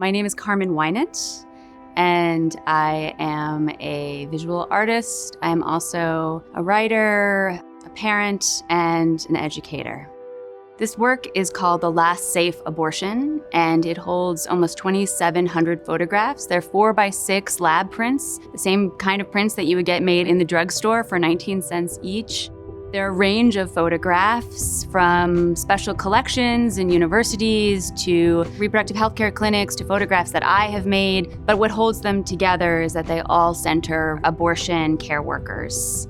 My name is Carmen Winant, and I am a visual artist. I am also a writer, a parent, and an educator. This work is called The Last Safe Abortion, and it holds almost 2,700 photographs. They're 4x6 lab prints, the same kind of prints that you would get made in the drugstore for 19 cents each. There are a range of photographs from special collections in universities to reproductive healthcare clinics to photographs that I have made. But what holds them together is that they all center abortion care workers.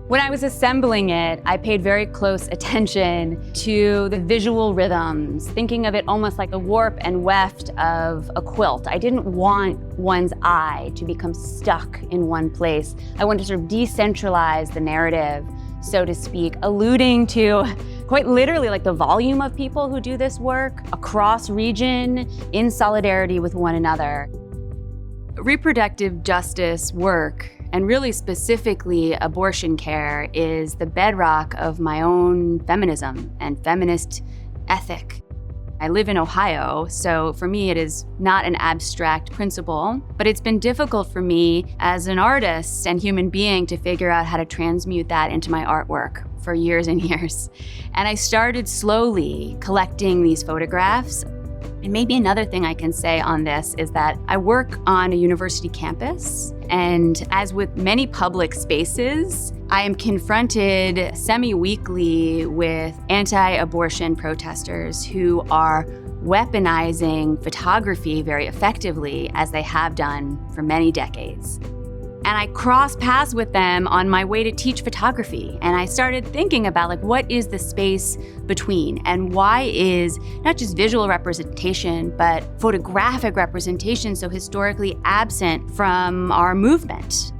When I was assembling it, I paid very close attention to the visual rhythms, thinking of it almost like the warp and weft of a quilt. I didn't want one's eye to become stuck in one place. I wanted to sort of decentralize the narrative, so to speak, alluding to quite literally like the volume of people who do this work across region in solidarity with one another. Reproductive justice work, and really specifically abortion care, is the bedrock of my own feminism and feminist ethic. I live in Ohio, so for me it is not an abstract principle, but it's been difficult for me as an artist and human being to figure out how to transmute that into my artwork for years and years. And I started slowly collecting these photographs. And maybe another thing I can say on this is that I work on a university campus, and as with many public spaces, I am confronted semi-weekly with anti-abortion protesters who are weaponizing photography very effectively, as they have done for many decades. And I crossed paths with them on my way to teach photography. And I started thinking about what is the space between, and why is not just visual representation, but photographic representation so historically absent from our movement?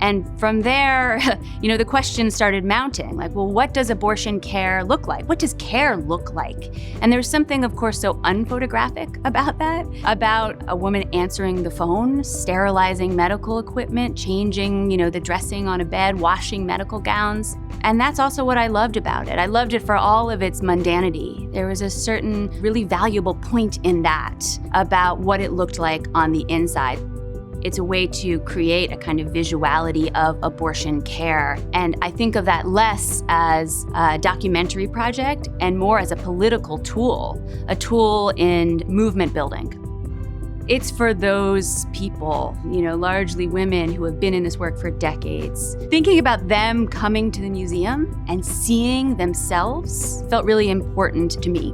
And from there, the questions started mounting, what does abortion care look like? What does care look like? And there's something, of course, so unphotographic about that, about a woman answering the phone, sterilizing medical equipment, changing, the dressing on a bed, washing medical gowns. And that's also what I loved about it. I loved it for all of its mundanity. There was a certain really valuable point in that about what it looked like on the inside. It's a way to create a kind of visuality of abortion care. And I think of that less as a documentary project and more as a political tool, a tool in movement building. It's for those people, largely women who have been in this work for decades. Thinking about them coming to the museum and seeing themselves felt really important to me.